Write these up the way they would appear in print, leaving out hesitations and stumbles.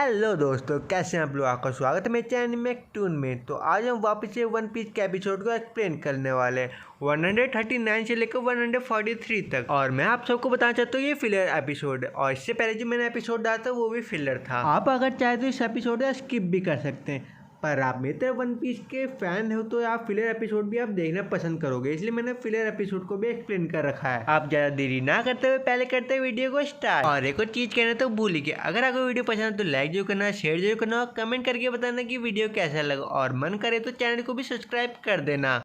Hello दोस्तों, कैसे हैं आप लोग। आपका स्वागत है मेरे चैनल में टून में। तो आज हम वापस से वन पीस के एपिसोड को एक्सप्लेन करने वाले हैं 139 से लेकर 143 तक। और मैं आप सबको बताना चाहता हूँ ये फिलर एपिसोड है और इससे पहले जो मैंने एपिसोड डाला था वो भी फिलर था। आप अगर चाहे तो इस एपिसोड को स्किप भी कर सकते हैं, पर आप मेरे तरह वन पीस के फैन हो तो आप फिलर एपिसोड भी आप देखना पसंद करोगे, इसलिए मैंने फिलर एपिसोड को भी एक्सप्लेन कर रखा है। आप ज्यादा देरी ना करते हुए पहले करते हैं वीडियो को स्टार्ट। और एक और चीज कहना तो भूल ही गया, अगर आपको वीडियो पसंद है तो लाइक जरूर करना, शेयर जरूर करना और कमेंट करके बताना कि वीडियो कैसा लगा, और मन करे तो चैनल को भी सब्सक्राइब कर देना।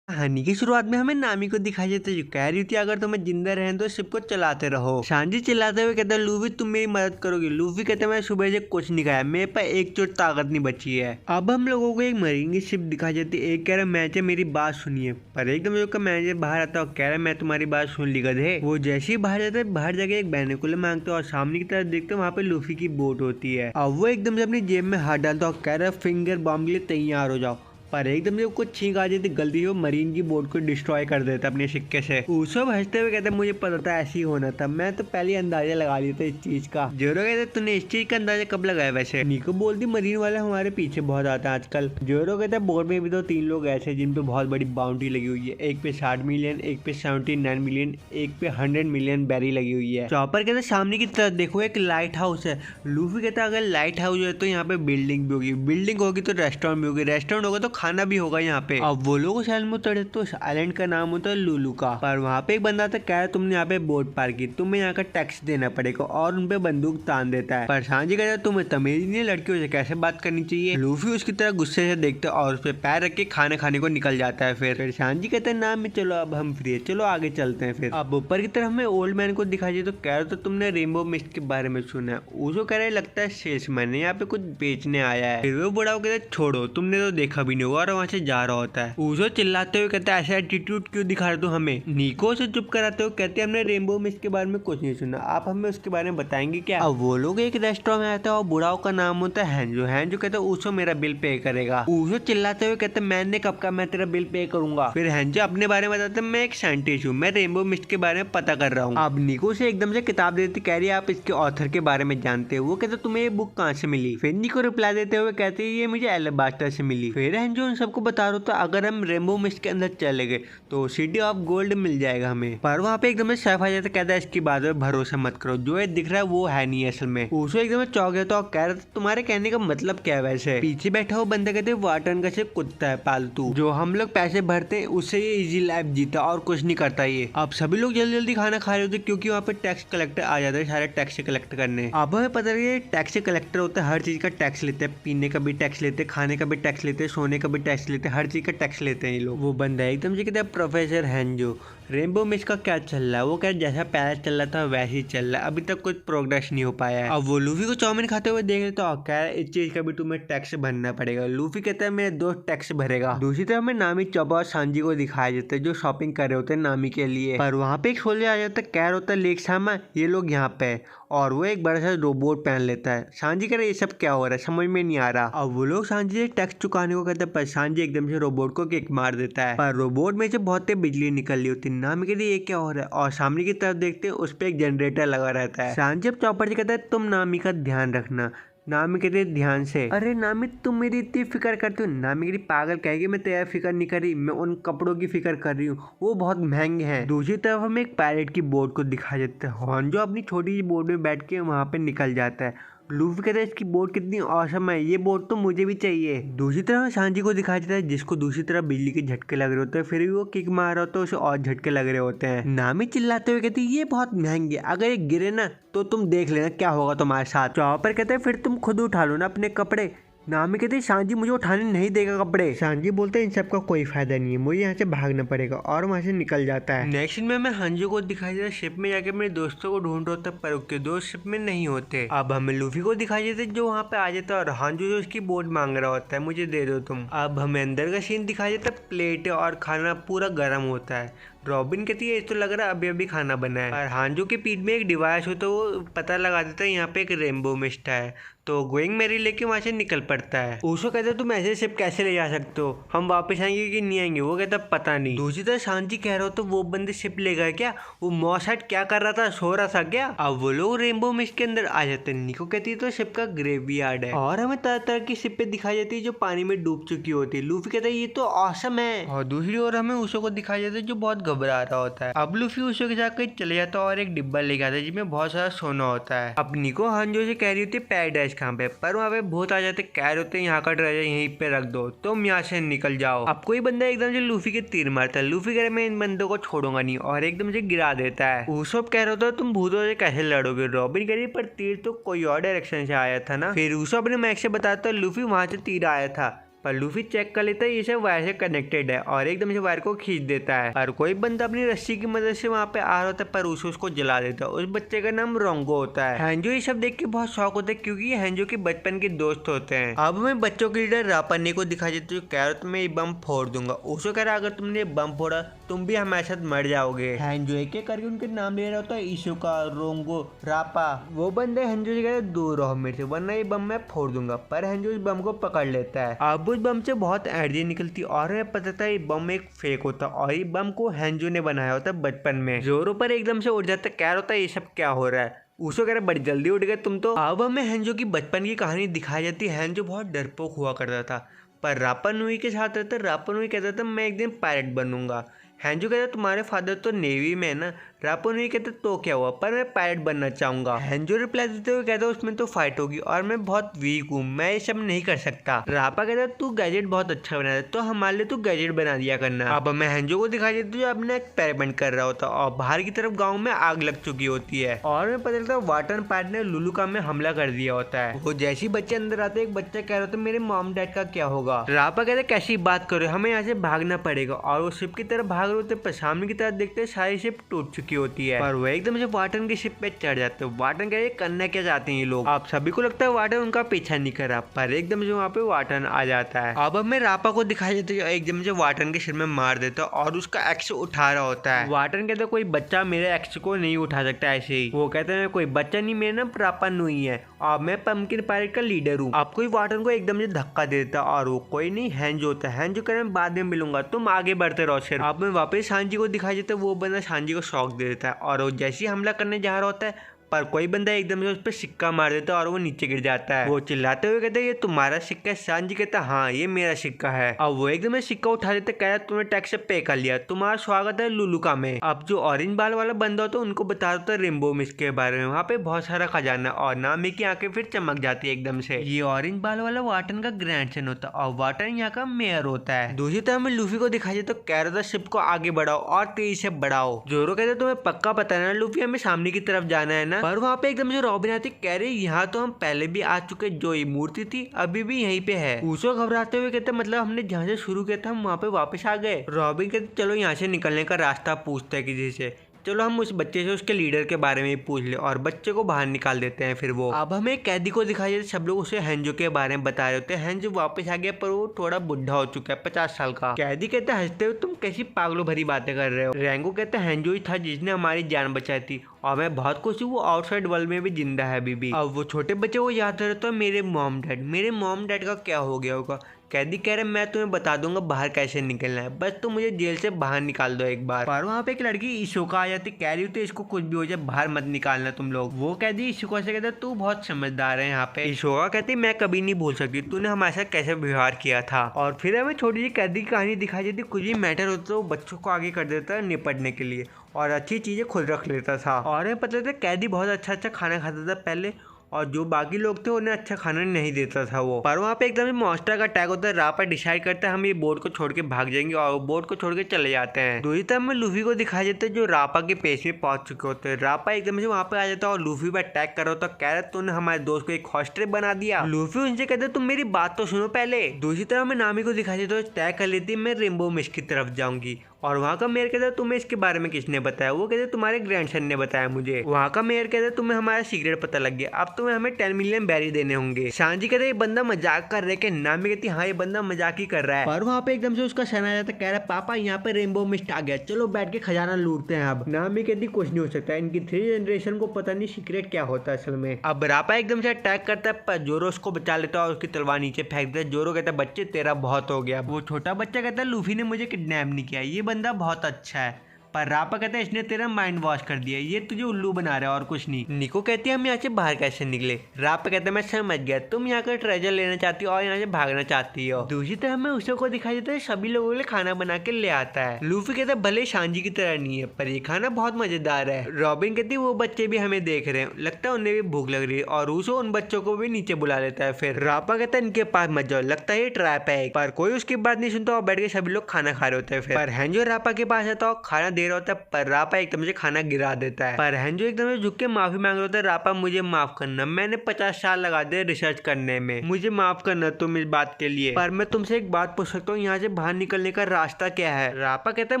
कहानी की शुरुआत में हमें नामी को दिखाई देता है जो कह रही थी अगर तुम्हें जिंदा रहने तो शिप को चलाते रहो। सांजी चिल्लाते हुए कहता है लूफी तुम मेरी मदद करोगी। लूफी कहता है मैं सुबह से कुछ नहीं खाया, मेरे पास एक चोट ताकत नहीं बची है। अब हम लोगों को एक मरीन की शिप दिखाई देती है। एक कह रहा मैनेजर मेरी बात सुनिए, पर एकदम जो मैनेजर बाहर आता है और कह रहा है मैं तुम्हारी बात सुन ली गधे। वो जैसे ही बाहर जाता है बाहर जाके एक बैनकुलर मांगते हैं और सामने की तरफ देखते हैं वहाँ पे लूफी की बोट होती है। अब वो एकदम से अपनी जेब में हाथ डालता है और कह रहा है फिंगर बॉम्ब के लिए तैयार हो जाओ, पर एकदम से कुछ छींक आ जाती गलती हो मरीन की बोट को डिस्ट्रॉय कर देता अपने सिक्के से। उसो हंसते हुए कहते मुझे पता था ऐसे ही होना था, मैं तो पहले अंदाजा लगा लिया था इस चीज का। जोरो कहते तूने इस चीज का अंदाजा कब लगाया वैसे। निको बोलती मरीन वाले हमारे पीछे बहुत आता है आजकल। जोरो कहते बोट में भी तो 3 लोग ऐसे जिन पे बहुत बड़ी बाउंड्री लगी हुई है, एक पे 60 मिलियन, एक पे 79 मिलियन, एक पे 100 मिलियन बैरी लगी हुई है। चॉपर कहते सामने की तरफ देखो एक लाइट हाउस है। लूफी कहता अगर लाइट हाउस है तो यहाँ पे बिल्डिंग भी होगी, बिल्डिंग होगी तो रेस्टोरेंट भी होगी, रेस्टोरेंट होगा तो खाना भी होगा यहाँ पे। अब वो लोग उस आइलैंड में उतरे तो उस आइलैंड का नाम होता है लुलू का। पर वहाँ पे एक बंदा था कह रहा तुमने यहाँ पे बोट पार की, तुम्हें यहाँ का टैक्स देना पड़ेगा, और उनपे बंदूक तान देता है। पर सांजी कहता है तुम्हें तमीज नहीं लड़कियों से कैसे बात करनी चाहिए। लूफी उसकी तरह गुस्से से देखता है और उस पर पैर रख के खाना खाने को निकल जाता है। फिर सांजी कहता है नाम में चलो अब हम फ्री है, चलो आगे चलते हैं। फिर अब ऊपर की तरफ हमें ओल्ड मैन को दिखाई तो कह रहा तो तुमने रेनबो मिस्ट के बारे में सुना है। उसको कह रहा है लगता है सेल्समैन यहाँ पे कुछ बेचने आया है। फिर वो बड़ा कहता है छोड़ो तुमने तो देखा भी नहीं होगा, और वहाँ से जा रहा होता है। उसको चिल्लाते हुए कहता है ऐसा एटीट्यूड क्यों दिखा रहे हो हमें। निको से चुप कराते हुए कहते हैं हमने रेनबो मिस्ट के बारे में कुछ नहीं सुना, आप हमें उसके बारे में बताएंगे क्या। अब वो लोग एक रेस्टोरेंट में आते हैं और बुढ़ाओ का नाम होता है हैंजो। हैंजो कहते हैं उसको मेरा बिल पे करेगा। उसको चिल्लाते हुए कहते हैं मैंने कब का मैं तेरा बिल पे करूंगा। फिर हैंजो अपने बारे में बताते हैं मैं एक साइंटिस्ट हूँ, मैं रेनबो मिस्ट के बारे में पता कर रहा हूँ। अब निको से एकदम से किताब देती कह रही है आप इसके ऑथर के बारे में जानते हो। वो कहते तुम्हें ये बुक कहाँ से मिली। फिर निको रिप्लाई देते हुए कहते ये मुझे एलेबास्टर से मिली। फिर हैंजो उन सबको बता रहा था अगर हम रेनबो मिस्ट के अंदर चले गए तो सिटी ऑफ गोल्ड मिल जाएगा हमें। पर वहाँ पे एकदम से सैफ आ जाता कहता है इसकी बात में भरोसा मत करो, जो ये दिख रहा है वो है नहीं असल में। उसको एकदम चौंक गया तो कह रहा था तुम्हारे कहने का मतलब क्या है वैसे। पीछे बैठा वो बंदा कहते वाटन का से कुत्ता है पालतू, जो हम लोग पैसे भरते हैं उससे ये इजी लाइफ जीता और कुछ नहीं करता ये। अब सभी लोग जल्दी जल्दी खाना खा रहे होते क्योंकि वहाँ पे टैक्स कलेक्टर आ जाता है सारे टैक्स कलेक्ट करने। अब हमें पता है टैक्स कलेक्टर होता है हर चीज का टैक्स लेते हैं, पीने का भी टैक्स लेते, खाने का भी टैक्स लेते, सोने का भी टैक्स लेते, हर चीज का टैक्स लेते हैं ये लोग। वो बंदा एकदम से कहता है प्रोफेसर हैंजो रेनबो मिस्ट का क्या चल रहा है। वो कह जैसा पहले चल रहा था वैसे ही चल रहा है, अभी तक कुछ प्रोग्रेस नहीं हो पाया है। अब वो लूफी को चाउमीन खाते हुए देख रहे तो कह रहा है इस चीज का भी तुम्हें टैक्स भरना पड़ेगा। लूफी कहता है मेरे दोस्त टैक्स भरेगा। दूसरी तरफ हमें नामी चौबा और सांजी को दिखाया जाता है जो शॉपिंग कर रहे होते हैं नामी के लिए। पर वहाँ पे एक सोल्जर आ जाता है कह रहा होता है लेक सामा ये लोग यहाँ पे, और वो एक बड़ा सा रोबोट पहन लेता है। सांजी कह रहा है ये सब क्या हो रहा है समझ में नहीं आ रहा। अब वो लोग सांजी से टैक्स चुकाने को कहते हैं पर सांजी एकदम से रोबोट को किक मार देता है, पर रोबोट में से बहुत तेज बिजली निकल रही होती है। नामी कहती है ये क्या हो रहा है, और सामने की तरफ देखते हैं उस पर एक जनरेटर लगा रहता है। सांजी अब चौपर जी कहता है तुम नामी का ध्यान रखना। नामी कहते ध्यान से। अरे नामी तुम मेरी इतनी फिक्र करती हो। नामी कहती पागल कहेगी मैं तेरा फिक्र नहीं कर रही, मैं उन कपड़ों की फिक्र कर रही हूँ, वो बहुत महंगे हैं। दूसरी तरफ हमें एक पायलट की बोट को दिखा देता है। हॉन जो अपनी छोटी सी बोट में बैठ के वहाँ पे निकल जाता है। लूफी कहता है इसकी बोट कितनी औसम है, ये बोट तो मुझे भी चाहिए। दूसरी तरफ सांजी को दिखाया जाता है जिसको दूसरी तरफ बिजली के झटके लग रहे होते हैं, फिर भी वो किक मार रहा होता है उसे और झटके लग रहे होते हैं। नामी चिल्लाते हुए कहती है ये बहुत महंगे, अगर ये गिरे ना तो तुम देख लेना क्या होगा तुम्हारे साथ। चौपर कहते हैं फिर तुम खुद उठा लो ना अपने कपड़े, नामी कहते सांजी मुझे उठाने नहीं देगा कपड़े। सांजी बोलते हैं इन सब का कोई फायदा नहीं है, मुझे यहाँ से भागना पड़ेगा, और वहाँ से निकल जाता है। नेक्स्ट में हमें हांजो को दिखाई देता शिप में जाके अपने दोस्तों को ढूंढ रहा होता है, पर उसके दोस्त शिप में नहीं होते। अब हमें लूफी को दिखाई देता जो वहाँ पे आ जाता है और हांजो जो उसकी बोट मांग रहा होता है, मुझे दे दो तुम। अब हमें अंदर का सीन दिखाई देता, प्लेट और खाना पूरा गर्म होता है। रॉबिन कहती है तो लग रहा है अभी अभी खाना बना है, और हांजो के पीठ में एक डिवाइस हो तो वो पता लगा देता है यहाँ पे एक रेनबो मिस्ट है, तो गोइंग मेरी लेके वहां से निकल पड़ता है। ऊसो कहता है तुम ऐसे शिप कैसे ले जा सकते हो, हम वापस आएंगे कि नहीं आएंगे। वो कहता पता नहीं। दूसरी तरफ सांजी कह रहा हो तो वो बंदे शिप ले गए क्या, वो मॉसाइट क्या कर रहा था, सो रहा था क्या। अब वो लोग रेनबो मिस्ट के अंदर आ जाते हैं। निको कहती है तो शिप का ग्रेवयार्ड है, और हमें तरह तरह की शिपें दिखाई जाती है जो पानी में डूब चुकी होती है। लूफी कहता है ये तो ऑसम है, और दूसरी ओर हमें ऊसो को दिखाई जाता है जो बहुत घबरा रहा होता है। अब लूफी ऊसो के साथ कहीं चले जाता है और एक डिब्बा लेके आता है जिसमें बहुत सारा सोना होता है। अब निको हांजो से कह रही होती है पैराडाइज कहाँ पे, पर वहाँ पे भूत आ जाते, कह रहे होते यहाँ का ट्रेजर यहीं पे रख दो, तुम यहाँ से निकल जाओ। अब कोई बंदा एकदम से लूफी के तीर मारता है। लूफी कह रहे मैं इन बंदों को छोड़ूंगा नहीं, और एकदम से गिरा देता है। ऊसोप कह रहा होता तुम भूतों से कैसे लड़ोगे। रॉबिन कह रही पर तीर तो कोई और डायरेक्शन से आया था ना। फिर ऊसोप ने मैक्स से बताता लूफी वहां से तीर आया था, पर लूफी चेक कर लेता है ये सब वायर से कनेक्टेड है, और एकदम से वायर को खींच देता है। और कोई बंदा अपनी रस्सी की मदद से वहाँ पे आ रहा होता है, पर उसको जला देता है। उस बच्चे का नाम रोंगो होता है। हैंजो ये सब देख के बहुत शौक होता है क्योंकि ये हैंजो के बचपन के दोस्त होते हैं। अब हमें बच्चों के लीडर रापाने को दिखा देते जो कह रहा तुम्हें ये बम फोड़ दूंगा। उसको कह रहा अगर तुमने बम फोड़ा तुम भी हमारे साथ मर जाओगे। हैंजो एक एक करके उनके नाम ले रहा होता है, इशुका, रोंगो, रापा। वो बंदे हैंजो से कहते दूर रहो मेरे से वरना ये बम मैं फोड़ दूंगा, पर हैंजो इस बम को पकड़ लेता है। अब उस बम से बहुत एनर्जी निकलती और हमें पता था ये बम एक फेक होता, और ये बम को हैंजो ने बनाया होता बचपन में। जोरो पर एकदम से उठ जाता, कह होता है ये सब क्या हो रहा है। उसको कह रहा बड़ी जल्दी उठ गए तुम तो। अब हमें हैंजो की बचपन की कहानी दिखाई जाती है। हैंजो बहुत डरपोक हुआ करता था, पर रापा नुई के साथ रहता। रापा नुई कहता था मैं एक दिन पायलट बनूंगा। हैंजो कहता तुम्हारे फादर तो नेवी में है ना। रापा नुई कहता तो क्या हुआ, पर मैं पायलट बनना चाहूंगा। हैंजो रिप्लाई देते हुए कहता उसमें तो फाइट होगी और मैं बहुत वीक हूँ, मैं ये सब नहीं कर सकता। रापा कहता तू गैजेट बहुत अच्छा बना है, तो हमारे लिए तू गैजेट बना दिया करना। अब मैं हैंजो को दिखाई देती जो अपना एक्सपेरिमेंट कर रहा होता, और बाहर की तरफ गाँव में आग लग चुकी होती है, और मैं पता चलता वाटर पार्ट ने लुलुका में हमला कर दिया होता है। वो जैसे ही बच्चे अंदर आते एक बच्चा कह रहा था मेरे मॉम डैड का क्या होगा। रापा कहते कैसी बात करो, हमें यहाँ से भागना पड़ेगा, और वो शिप की तरफ भाग रहे होते, पर सामने की तरफ देखते सारी शिप टूट चुकी होती है, पर वो एकदम से वाटन की शिप पे चढ़ जाते हैं। वाटन कह रहे करना क्या चाहते हैं ये लोग। आप सभी को लगता है वाटन उनका पीछा नहीं कर रहा, पर एकदम से वहाँ पे वाटन आ जाता है। अब हमें रापा को दिखाई देता है एकदम से वाटन के सिर में मार देता है और उसका एक्स उठा रहा होता है। वाटन कहता है कोई बच्चा मेरे एक्स को नहीं उठा सकता ऐसे ही। वो कहते हैं कोई बच्चा नहीं, मेरा नाम रापा नुई है और मैं पंपकिन पायलट का लीडर हूँ। अब कोई वाटन को एकदम से धक्का देता है, और वो कोई नहीं हैंजो होता है। हैंजो कह रहे हैं बाद में मिलूंगा, तुम आगे बढ़ते रहो सिर्फ। अब मैं वापस सांजी को दिखाई देता है, वो बंदा सांजी को शॉक दे देता है, और वो जैसे ही हमला करने जा रहा होता है, पर कोई बंदा एकदम से उस पर सिक्का मार देता है और वो नीचे गिर जाता है। वो चिल्लाते हुए कहते हैं ये तुम्हारा सिक्का है। सांजी कहता है हाँ ये मेरा सिक्का है। अब वो एकदम से सिक्का उठा देता है, कह रहा तुमने टैक्स पे कर लिया, तुम्हारा स्वागत है लुलुका में। अब जो ऑरेंज बाल वाला बंदा होता है उनको बता देता है रेनबो मिस्ट के बारे में, वहाँ पे बहुत सारा खजाना, और नामी की आंखें फिर चमक जाती है एकदम से। ये ऑरेंज बाल वाला वाटन का ग्रैंडसन होता है, और वाटन यहाँ का मेयर होता है। दूसरी तरफ में लूफी को दिखाई तो कह रहा था शिप को आगे बढ़ाओ और तेजी से बढ़ाओ। जोरो कहते तुम्हें पक्का पता है ना लूफी हमें सामने की तरफ जाना है ना। पर वहाँ पे एकदम से रॉबिन आती, कह रही यहाँ तो हम पहले भी आ चुके, जो ये मूर्ति थी अभी भी यहीं पे है। ऊसो घबराते हुए कहते मतलब हमने जहाँ से शुरू किया था हम वहाँ पे वापस आ गए। रॉबिन कहते चलो यहाँ से निकलने का रास्ता पूछते हैं किसी से, चलो हम उस बच्चे से उसके लीडर के बारे में पूछ ले, और बच्चे को बाहर निकाल देते हैं। फिर वो अब हमें एक कैदी को दिखाई देते, सब लोग उसे हैंजो के बारे में बता रहे होते हैं। हैंजो वापस आ गया, पर वो थोड़ा बुढ़ा हो चुका है, 50 साल का। कैदी कहते हैं हंसते हुए तुम कैसी पागलों भरी बातें कर रहे हो। रेंगो कहते हैं हैंजो ही था जिसने हमारी जान बचाई थी, और मैं बहुत खुश हूँ वो आउटसाइड वर्ल्ड में भी जिंदा है अभी भी। अब वो छोटे बच्चे को याद रहे तो मेरे मॉम डैड का क्या हो गया होगा। कैदी कह रहे मैं तुम्हें बता दूंगा बाहर कैसे निकलना है, बस तुम मुझे जेल से बाहर निकाल दो एक बार। पर वहाँ पे एक लड़की इशोका आ जाती, कह रही होती इसको कुछ भी हो जाए बाहर मत निकालना तुम लोग। वो कैदी इशोका से कहता तू बहुत समझदार है यहाँ पे। इशोका कहती मैं कभी नहीं भूल सकती तूने हमारे साथ कैसे व्यवहार किया था। और फिर हमें छोटी सी कैदी की कहानी दिखाई देती, कुछ भी मैटर होता तो बच्चों को आगे कर देता है निपटने के लिए, और अच्छी चीजें खुद रख लेता था। और हमें पता था कैदी बहुत अच्छा खाना खाता था पहले, और जो बाकी लोग थे उन्हें अच्छा खाना नहीं देता था वो। पर वहाँ पे एकदम से मॉन्स्टर का अटैक होता है। रापा डिसाइड करता है हम ये बोट को छोड़ के भाग जाएंगे और बोट को छोड़ के चले जाते हैं। दूसरी तरफ में लूफी को दिखाई देते हैं जो रापा के पेश में पहुंच चुके होते हैं। रापा एकदम से वहाँ पे आ जाता है और लूफी पे अटैक कर रहा होता है। कह रहा तूने हमारे दोस्त को एक हॉस्टेज बना दिया। लूफी उनसे कहते तुम मेरी बात तो सुनो पहले। दूसरी तरफ में नामी को दिखाई देता है तय कर लेती मैं रेनबो मिस्ट की तरफ जाऊंगी। और वहाँ का मेयर कहता है तुम्हें इसके बारे में किसने बताया। वो कहते तुम्हारे ग्रैंडसन ने बताया मुझे। वहाँ का मेयर कहता है तुम्हें हमारा सीक्रेट पता लग गया, अब तुम्हें हमें 10 मिलियन बैरी देने होंगे। सांजी कहते ये बंदा मजाक कर रहे, नामी कहती हाँ ये बंदा मजाक ही कर रहा है। पर वहाँ पे एकदम से उसका सन आ जाता है। कह रहा है पापा यहाँ पे रेनबो मिस्ट आ गया, चलो बैठ के खजाना लूटते हैं। अब नामी कहती कुछ नहीं हो सकता, इनकी 3 जनरेशन को पता नहीं सीक्रेट क्या होता है असल में। अब रापा एकदम से अटैक करता है पर जोरो उसको बचा लेता है और उसकी तलवार नीचे फेंक देता है। जोरो कहता है बच्चे तेरा बहुत हो गया। वो छोटा बच्चा कहता है लूफी ने मुझे किडनैप नहीं किया, ये बंदा बहुत अच्छा है। पर रापा कहता है इसने तेरा माइंड वॉश कर दिया, ये तुझे उल्लू बना रहा है और कुछ नहीं। निको कहती है हम यहाँ से बाहर कैसे निकले। रापा कहता है मैं समझ गया, तुम यहाँ का ट्रेजर लेना चाहती हो और यहाँ से भागना चाहती हो। दूसरी तरफ में उसे को दिखाई देता है सभी लोगों के लिए खाना बना के ले आता है। लूफी कहता है भले सांजी की तरह नहीं है पर ये खाना बहुत मजेदार है। रॉबिन कहती है वो बच्चे भी हमें देख रहे हैं, लगता है उन्हें भी भूख लग रही है और रूसो उन बच्चों को भी नीचे बुला लेता है। फिर रापा कहता है इनके पास मत जाओ, लगता है ये ट्रैप है। पर कोई उसकी बात नहीं सुनता और बैठ के सभी लोग खाना खा रहे होते हैं। फिर हैंजो रापा के पास आता है खाना दे रहा होता है पर रापा एकदम से खाना गिरा देता है। पर हैंजो एकदम से झुक के माफी मांग रहा होता है। रापा मुझे माफ करना, मैंने 50 साल लगा दिए रिसर्च करने में, मुझे माफ करना तुम इस बात के लिए। पर मैं तुमसे एक बात पूछ सकता हूँ, यहाँ से बाहर निकलने का रास्ता क्या है। रापा कहता है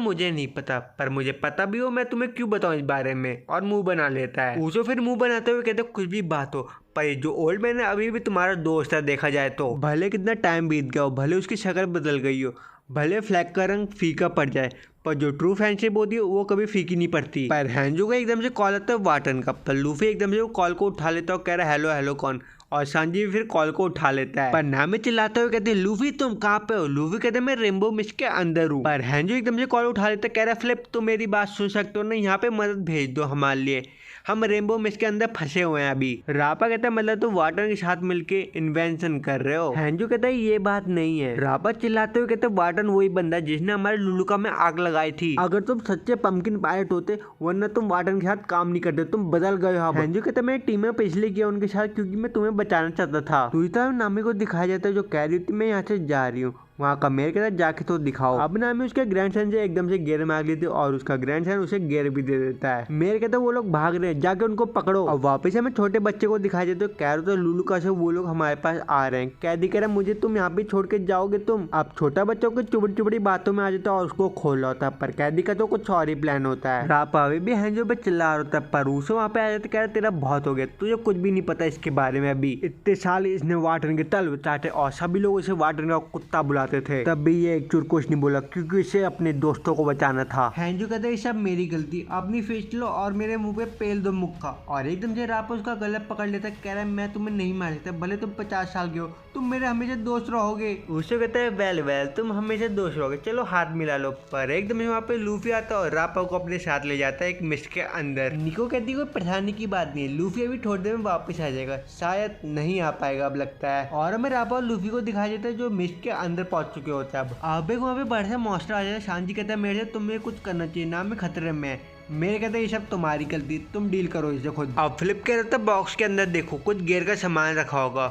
मुझे नहीं पता, पर मुझे पता भी हो मैं तुम्हें क्यों बताऊँ इस बारे में, और मुंह बना लेता है। उसो फिर मुंह बनाते हुए कहते कुछ भी बात हो पर जो ओल्ड मैन है अभी भी तुम्हारा दोस्त है। देखा जाए तो भले कितना टाइम बीत गया हो, भले उसकी शक्ल बदल गई हो, भले फ्लैग का रंग फीका पड़ जाए, पर जो ट्रू फ्रेंडशिप होती है वो कभी फीकी नहीं पड़ती। पर हैंजो को एकदम से कॉल आता है वाटन का। पर लूफी एकदम से वो कॉल को उठा लेता है और कह रहा है हेलो हेलो कौन, और सांजी फिर कॉल को उठा लेता है। पर नामी चिल्लाते हुए कहते हैं लूफी तुम कहाँ पे हो। लूफी कहते हैं मैं रेनबो मिस्ट के अंदर हूँ। पर हैंजो एकदम से कॉल उठा लेता है, कह रहा है फ्लिप तुम मेरी बात सुन सकते हो ना, यहाँ पे मदद भेज दो हमारे लिए, हम रेनबो मिस्ट के अंदर फंसे हुए हैं अभी। रापा कहता है मतलब तुम वाटन के साथ मिलके इन्वेंशन कर रहे हो। हैंजो कहता है ये बात नहीं है। रापा चिल्लाते हुए कहते वाटन वही बंदा जिसने हमारे लुलुका में आग लगाई थी। अगर तुम सच्चे पंपकिन पायलट होते वरना तुम वाटन के साथ काम नहीं करते, तुम बदल गए हो। हैंजो कहता है मैंने टीम में इसलिए किया उनके साथ क्योंकि मैं तुम्हें बचाना चाहता था। दूसरी तरफ नामी को दिखाया जाता है जो कह रही थी मैं यहाँ से जा रही हूँ। वहाँ का मेयर कहता है जाके तो दिखाओ। अब नामी उसके ग्रैंडसन से एकदम से गेयर मार लेती है और उसका ग्रैंडसन उसे गेयर भी दे देता है। मेयर कहता है वो लोग भाग रहे हैं, जाके उनको पकड़ो। अब वापस हमें छोटे बच्चे को दिखाई देते तो कह रहे तो लुलू का से वो लोग हमारे पास आ रहे हैं। कैदी कह रहा है मुझे तुम यहाँ पे छोड़ के जाओगे तुम। अब छोटा बच्चों को चुबड़ी चुबड़ी बातों में आ जाता है और उसको खोल होता है, पर कैदी का तो कुछ और ही प्लान होता है। रापा अभी भी हैंजो पे चिल्ला होता है पर रूसो वहाँ पे आ जाता है, कह रहा तेरा बहुत हो गया, तुझे कुछ भी नहीं पता इसके बारे में। अभी इतने साल इसने वाटन के तल चाटे और सभी लोग इसे वाटन का कुत्ता बुलाते थे, तब भी ये एक चूर कुछ नहीं बोला क्योंकि इसे अपने दोस्तों को बचाना था। हैंजो कहता है सब मेरी गलती, अपनी फेस लो और मेरे मुंह पे पेल दो मुक्का। और एकदम से रापा उसका गला पकड़ लेता है, कह रहा है मैं तुम्हें नहीं मार सकता, भले तुम 50 साल के हो, तुम मेरे हमेशा दोस्त रहोगे। उसे कहता है वेल तुम हमेशा दोस्त रहोगे, चलो हाथ मिला लो। पर एकदम से वहाँ पे लूफी आता है और रापा को अपने साथ ले जाता है एक मिस्ट के अंदर। निको कहती है कोई परेशानी की बात नहीं है, लूफी अभी थोड़ी देर में वापस आ जाएगा, शायद नहीं आ पाएगा अब लगता है। और हमें रापा और लूफी को दिखाया जाता है जो मिस्ट के अंदर पहुंच चुके होते हैं। अब वहाँ पे बड़े से मॉन्स्टर आ जाता है। सांजी कहता है मेरे से तुम्हें कुछ करना चाहिए ना, मैं खतरे में। मेरे कहते हैं ये सब तुम्हारी गलती, तुम डील करो इसे खुद। अब फ्लिप कह रहा था बॉक्स के अंदर देखो कुछ गियर का सामान रखा होगा,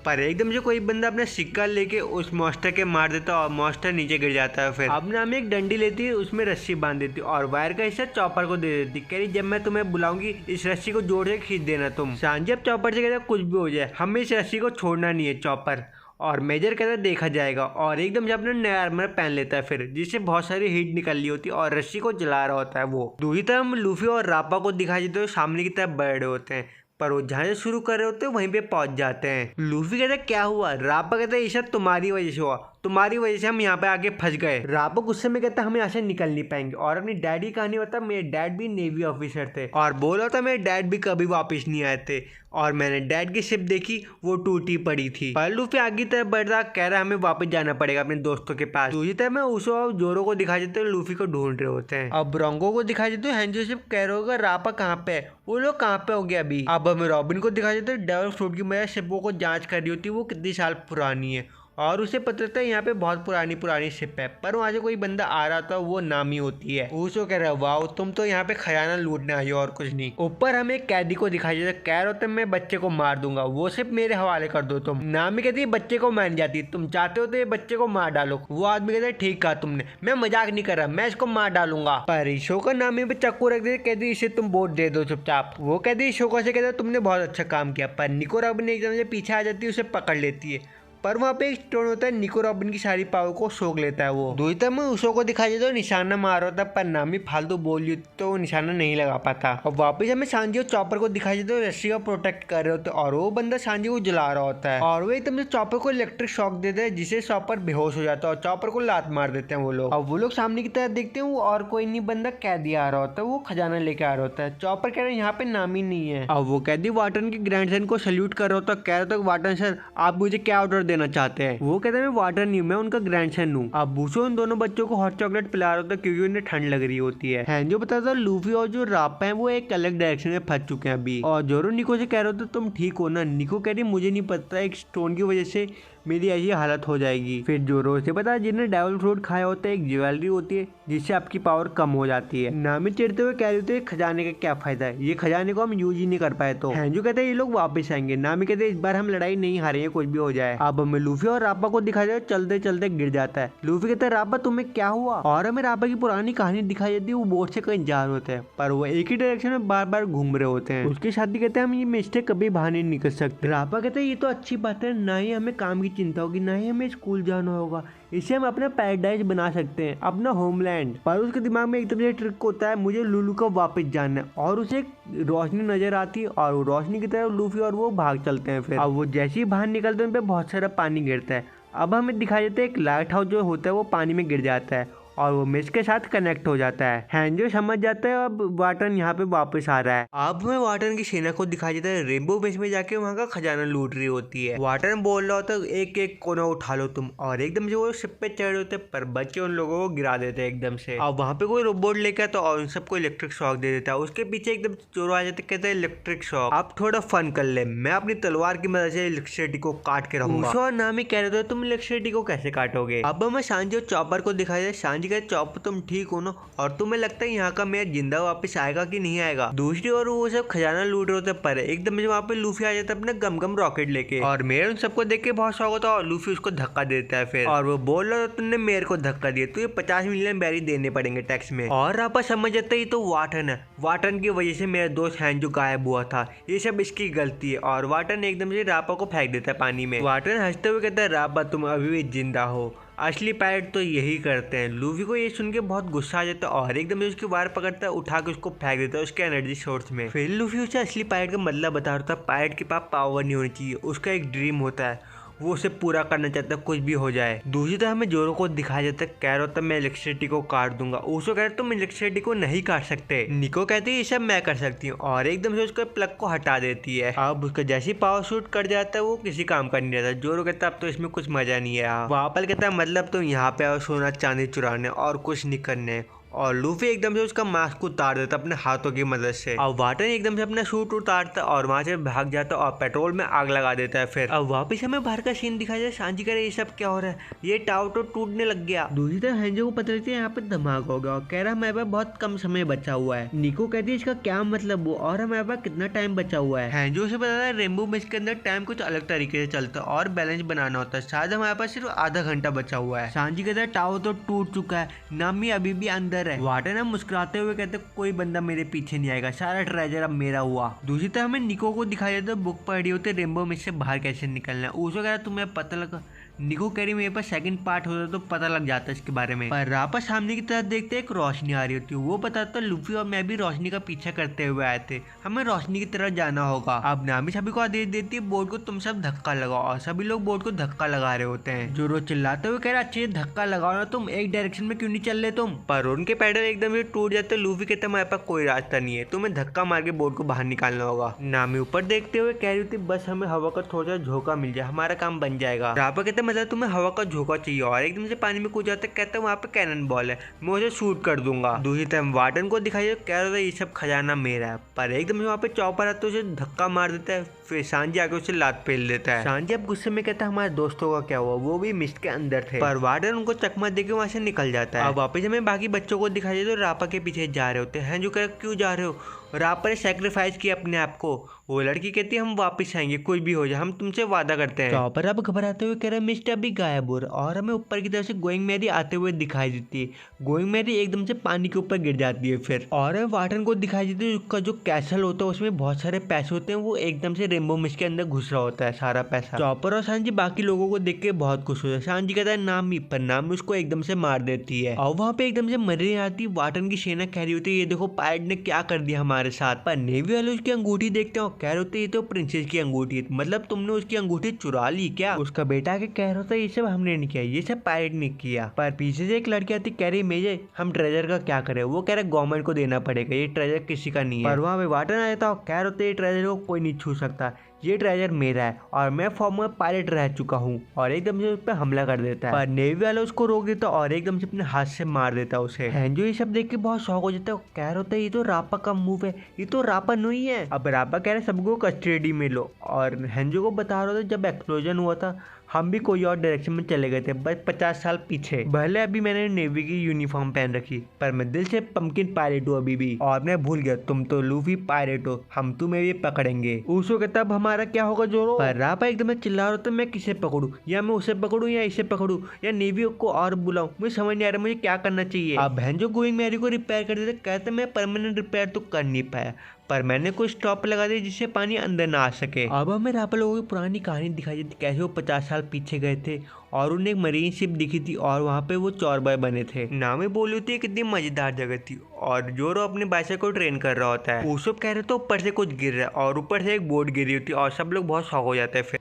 पर एकदम से कोई बंदा अपना सिक्का लेके उस मॉन्स्टर के मार देता और मॉन्स्टर नीचे गिर जाता है। फिर अब नामी एक डंडी लेती है, उसमें रस्सी बांध देती और वायर का हिस्सा चॉपर को दे देती, कह रही जब मैं तुम्हें बुलाऊंगी इस रस्सी को जोड़ के खींच देना तुम। सांजी अब चॉपर से कहता कुछ भी हो जाए हमें इस रस्सी को छोड़ना नहीं है चॉपर। और मेजर कहता देखा जाएगा और एकदम से अपना नया आर्मर पहन लेता है फिर, जिससे बहुत सारी हीट निकल रही होती है और रस्सी को जला रहा होता है वो। दूसरी तरफ लूफी और रापा को दिखाई देते हुए सामने की तरफ बढ़ रहे होते हैं, पर वो जहाँ से शुरू कर रहे होते हैं वहीं पे पहुंच जाते हैं। लूफी कहता है क्या हुआ। रापा कहता है ये सब तुम्हारी वजह से हुआ, तुम्हारी वजह से हम यहाँ पे आके फंस गए। रापा गुस्से में कहता है हम यहाँ से निकल नहीं पाएंगे और अपनी डैडी कहानी बता, मेरे डैड भी नेवी ऑफिसर थे और बोला था मेरे डैड भी कभी वापस नहीं आए थे और मैंने डैड की शिप देखी वो टूटी पड़ी थी। पर लूफी आगे तरफ बढ़ रहा, कह रहा हमें वापस जाना पड़ेगा अपने दोस्तों के पास। दूसरी तरफ में उसो और जोरो को दिखाई देते हैं लूफी को ढूंढ रहे होते हैं। अब ब्रोंगो को दिखाई देते हैं हैंजो से कह रहे होगा रापा कहाँ पे है, वो लोग कहाँ पे हो गया अभी। अब हमें रॉबिन को दिखाई देते हैं डेवल फ्रूट की मजा शिपों को जांच कर रही होती है वो कितनी साल पुरानी है और उसे पता था यहाँ पे बहुत पुरानी पुरानी शिप है, पर वहाँ से कोई बंदा आ रहा था, वो नामी होती है। उसको कह रहा है वाओ तुम तो यहाँ पे खजाना लूटने आई हो और कुछ नहीं। ऊपर हमें एक कैदी को दिखाई देता, कह रहा होता मैं बच्चे को मार दूंगा, वो सिर्फ मेरे हवाले कर दो तुम। नामी कहती है बच्चे को मान जाती, तुम चाहते हो तो ये बच्चे को मार डालो। वो आदमी कहता है ठीक कहा तुमने, मैं मजाक नहीं कर रहा, मैं इसको मार डालूंगा। पर इशोका नामी पे चाकू रख दे, कहती इसे तुम वोट दे दो चुपचाप। वो कहती इशोका से कहता तुमने बहुत अच्छा काम किया, पर निको रॉबिन एकदम से पीछे आ जाती है, उसे पकड़ लेती है। पर वहाँ पे एक स्टोन होता है, निको रॉबिन की सारी पावर को सोख लेता है। वो दूसरी में उसो को दिखाई देता है निशाना मार रहा था, पर नामी फालतू बोली तो वो निशाना नहीं लगा पाता। और वापस हमें सांजी और चॉपर को दिखाई देता है रस्सी का प्रोटेक्ट कर रहे होते हैं, और वो बंदा सांजी को जला रहा होता है, और वो एकदम से चॉपर को इलेक्ट्रिक शॉक देते हैं, जिससे चॉपर बेहोश हो जाता है और चॉपर को लात मार देते हैं वो लोग। और वो लोग सामने की तरफ देखते हैं, वो और कोई नहीं बंदा कैदी आ रहा होता है, वो खजाना लेके आ रहा होता है। चॉपर कह रहे हैं यहाँ पे नामी नहीं है। अब वो कैदी वाटन के ग्रैंडसन को सल्यूट कर रहा होता है, कह रहा था वाटन सर आप मुझे क्या ऑर्डर देना चाहते हैं। वो कहते हैं मैं वाटर नहीं हूँ, मैं उनका ग्रैंडसन हूँ। अब बूसो उन दोनों बच्चों को हॉट चॉकलेट पिला रहा होता है क्योंकि उन्हें ठंड लग रही होती है। हैंजो बताता है लूफी और जो रापा है वो एक अलग डायरेक्शन में फंस चुके हैं अभी। और जोरो निको से कह रहे होते तुम ठीक हो ना। निको कह रही मुझे नहीं पता, एक स्टोन की वजह से मेरी ऐसी हालत हो जाएगी। फिर जोरो से पता जिन्हें डेविल फ्रूट खाया होता है एक ज्वेलरी होती है जिससे आपकी पावर कम हो जाती है। नामी चिढ़ते हुए कह रहे होते खजाने का क्या फायदा है, ये खजाने को हम यूज ही नहीं कर पाए। तो हैंजो कहते हैं ये लोग वापस आएंगे। नामी कहते हैं इस बार हम लड़ाई नहीं हारेंगे कुछ भी हो जाए। अब हमें लूफी और रापा को दिखाई दे चलते चलते गिर जाता है। लूफी कहता है रापा तुम्हें क्या हुआ, और हमें रापा की पुरानी कहानी दिखाई देती है, वो बोट से कहीं जा रहे होते हैं पर वो एक ही डायरेक्शन में बार बार घूम रहे होते हैं। उसके साथ ही कहते हैं हम ये मिस्टेक कभी बाहर नहीं निकल सकते। रापा कहते हैं ये तो अच्छी बात है, ना ही हमें काम की चिंता होगी, ना ही हमें स्कूल जाना होगा, इसे हम अपना पैराडाइज बना सकते हैं, अपना होमलैंड। पर उसके दिमाग में एकदम से ट्रिक होता है मुझे लुलू को वापस जाना है, और उसे रोशनी नजर आती है और वो रोशनी की तरफ लूफी और वो भाग चलते हैं। फिर अब वो जैसे ही बाहर निकलते हैं उन पे बहुत सारा पानी गिरता है। अब हमें दिखाई देता है एक लाइट हाउस जो होता है वो पानी में गिर जाता है और वो मिस के साथ कनेक्ट हो जाता है। हैंजो समझ जाता है अब वाटन यहाँ पे वापस आ रहा है। अब हमें वाटन की सेना को दिखाई देता है रेनबो बेस में जाके वहाँ का खजाना लूट रही होती है। वाटन बोल रहा होता है एक एक कोना उठा लो तुम, और एकदम से वो शिप पे चढ़ होते पर बच्चे उन लोगों को गिरा देते हैं एकदम से। अब वहाँ पे कोई रोबोट लेके आता है और उन सबको इलेक्ट्रिक शॉक दे देता है। उसके पीछे एकदम चोर आ जाते कहते हैं इलेक्ट्रिक शॉक आप थोड़ा फन कर ले, मैं अपनी तलवार की मदद से इलेक्ट्रिसिटी को काट के रहूंगा। और नामी कह रहे थे तुम इलेक्ट्रिसिटी को कैसे काटोगे। अब हमें सांजी और चॉपर को दिखाई दे। सांजी कहते चॉपर तुम ठीक हो ना, और तुम्हें लगता है यहाँ का मेयर जिंदा वापस आएगा कि नहीं आएगा। दूसरी ओर वो सब खजाना लूट रहे होते पर एकदम से वहाँ पे लूफी आ जाता है अपना गम गम रॉकेट लेके, और मेयर उन सबको देख के बहुत शौक होता है और लूफी उसको धक्का देता है। फिर और वो बोल रहा था तुमने मेयर को धक्का दिया तो ये 50 मिलियन बैरी देने पड़ेंगे टैक्स में। और आप समझ जाता है ये तो वाटन है, वाटन की वजह से मेरा दोस्त हैंजो गायब हुआ था, ये सब इसकी गलती है। और वाटन एकदम से रापा को फेंक देता है पानी में। वाटन हंसते हुए कहता है रापा तुम अभी भी जिंदा हो, असली पायरेट तो यही करते हैं। लूफी को ये सुन के बहुत गुस्सा आ जाता है और एकदम से उसकी वार पकड़ता है, उठा के उसको फेंक देता है उसके एनर्जी सोर्स में। फिर लूफी उसे असली पायरेट का मतलब बता रहा था, पायरेट के पास पावर नहीं होनी चाहिए, उसका एक ड्रीम होता है, वो उसे पूरा करना चाहता है कुछ भी हो जाए। दूसरी तरफ हमें जोरो को दिखाया जाता है, कह रहा था मैं इलेक्ट्रिसिटी को काट दूंगा। उसको कह रहा तुम इलेक्ट्रिसिटी को नहीं काट सकते। निको कहती है ये सब मैं कर सकती हूँ, और एकदम से उसके प्लग को हटा देती है। अब उसका जैसे पावर शूट कर जाता है वो किसी काम का नहीं रहता। जोरो कहता है अब तो इसमें कुछ मजा नहीं है। वापल कहता है मतलब तुम यहाँ पे आओ सोना चांदी चुराने और कुछ नहीं करने। और लूफी एकदम से उसका मास्क उतार देता अपने हाथों की मदद से। अब वाटन एकदम से अपना सूट उतारता और वहां से भाग जाता और पेट्रोल में आग लगा देता है। फिर अब वापस हमें बाहर का सीन दिखाया जाए। सांजी करे ये सब क्या हो रहा है, ये टावर तो टूटने लग गया। दूसरी तरफ हैंजो को पता लगता है यहाँ पे धमाका हो गया और कह रहा हमारे पास बहुत कम समय बचा हुआ है। निको कहती है इसका क्या मतलब हुआ और हमारे पास कितना टाइम बचा हुआ है। हैंजो से पता है रेनबो मिस के अंदर टाइम कुछ अलग तरीके से चलता है और बैलेंस बनाना होता है, शायद हमारे पास सिर्फ आधा घंटा बचा हुआ है। सांजी कहता है टावर तो टूट चुका है, नामी अभी भी अंदर है। वाटन मुस्कुराते हुए कहते कोई बंदा मेरे पीछे नहीं आएगा, सारा ट्रेजर अब मेरा हुआ। दूसरी तरफ हमें निको को दिखाया जाता है बुक पढ़ी होती है रेनबो मिस से बाहर कैसे निकलना है। उसको कह रहा तुम्हें पता लगा। निको कह रही मेरे पास सेकंड पार्ट होता तो पता लग जाता इसके बारे में। पर रापा सामने की तरफ देखते एक रोशनी आ रही होती है, वो बताता लूफी और मैं भी रोशनी का पीछा करते हुए आए थे, हमें रोशनी की तरफ जाना होगा। अब नामी सभी को आदेश देती है बोर्ड को तुम सब धक्का लगाओ, और सभी लोग बोर्ड को धक्का लगा रहे होते हैं। जो रोज चिल्लाते हुए कह रहा अच्छे धक्का लगाओ ना, तुम एक डायरेक्शन में क्यों नहीं चल रहे तुम। पर उनके पैडल एकदम से टूट जाते। लूफी कहते हमारे पास कोई रास्ता नहीं है, तुम्हें धक्का मार के बोर्ड को बाहर निकालना होगा। नामी ऊपर देखते हुए कह रही थी बस हमें हवा का थोड़ा झोंका मिल जाए हमारा काम बन जाएगा। रापा कहते मतलब तुम्हें हवा का झोंका चाहिए और एकदम से पानी में कूद जाता है। कहता है वहाँ पे कैनन बॉल है, मैं उसे शूट कर दूंगा। दूसरी तरफ वार्डन को दिखाई कह रहा था ये सब खजाना मेरा है, पर एकदम से वहाँ पे चॉपर आता है, उसे धक्का मार देता है। फिर सांजी आके उसे लात पेल देता है। सांजी अब गुस्से में कहता है हमारे दोस्तों का क्या हुआ, वो भी मिस्ट के अंदर थे। पर वार्डन उनको चकमा देके वहाँ से निकल जाता है। अब वापस हमें बाकी बच्चों को दिखाई दे तो रापा के पीछे जा रहे होते हैं। जो कह क्यों जा रहे हो, रापा ने सैक्रिफाइस किया अपने आप को। वो लड़की कहती है हम वापस आएंगे, कुछ भी हो जाए हम तुमसे वादा करते हैं। चॉपर अब घबराते हुए कह रहे मिस्टर अभी गायब हो रहा और हमें ऊपर की तरफ से गोइंग मैरी आते हुए दिखाई देती है। गोइंग मैरी एकदम से पानी के ऊपर गिर जाती है फिर, और वार्डन को दिखाई देती है उसका जो कैसल होता है उसमें बहुत सारे पैसे होते हैं, वो एकदम से रेनबो मिस्ट के अंदर घुस रहा होता है सारा पैसा। चॉपर और सांजी बाकी लोगों को देख के बहुत खुश होता है। सांजी कहता है नामी, पर नामी उसको एकदम से मार देती है। और वहाँ पे एकदम से मरी आती वार्डन की सेना कह रही होती है ये देखो पायरेट ने क्या कर दिया हमारे साथ। पर नेवी वाले उसकी अंगूठी देखते हो, कह रहे होते ये तो प्रिंसेस की अंगूठी है, मतलब तुमने उसकी अंगूठी चुरा ली क्या। उसका बेटा के कह रहा था ये सब हमने नहीं किया, ये सब पायरेट ने किया। पर पीछे से एक लड़की आती कह रही मेजे हम ट्रेजर का क्या करें, वो कह रहे गवर्नमेंट को देना पड़ेगा, ये ट्रेजर किसी का नहीं है। पर वहाँ पे वार्डन आ जाता कह रहे होते ये ट्रेजर को कोई नहीं छू सकता, ये ट्रेजर मेरा है और मैं फॉर्मर पायलट रह चुका हूँ। और एकदम से उस पर हमला कर देता है, पर नेवी वाला उसको रोक देता और एकदम से अपने हाथ से मार देता उसे। हेंजो ये सब देख के बहुत शौक हो जाता है, कह रहा होता है ये तो रापा का मूव है, ये तो रापा नहीं है। अब रापा कह रहे सबको कस्टडी में लो, और हेंजो को बता रहा था जब एक्सप्लोजन हुआ था हम भी कोई और डायरेक्शन में चले गए थे, बस 50 साल पीछे। भले अभी मैंने नेवी की यूनिफॉर्म पहन रखी, पर मैं दिल से पंपकिन पायलट हूँ अभी भी, और मैं भूल गया तुम तो लूफी पायलट हो, हम तुम्हें भी पकड़ेंगे। उसको कहता अब हमारा क्या होगा जोरो। पर रापा एकदम चिल्ला रहा था मैं किसे पकड़ूं, या मैं उसे पकड़ूं या इसे पकड़ूं या नेवी को और बुलाऊं, मुझे समझ नहीं आ रहा मुझे क्या करना चाहिए। अब जो गोइंग मैरी को रिपेयर कर देते, कहते मैं परमानेंट रिपेयर तो कर नहीं पाया, पर मैंने कोई स्टॉप लगा दिया जिससे पानी अंदर ना आ सके। अब हमें रापा लोगों की पुरानी कहानी दिखाई देती, कैसे वो 50 साल पीछे गए थे और उन्हें एक मरीन शिप दिखी थी और वहाँ पे वो चौरबाई बने थे। नामी बोली होती है कितनी मजेदार जगह थी, और जोरो अपने बाइसाइकिल को ट्रेन कर रहा होता है। वो सब कह रहे तो ऊपर से कुछ गिर रहा है और ऊपर से एक बोट गिरी होती है और सब लोग बहुत शौक हो जाते हैं फिर।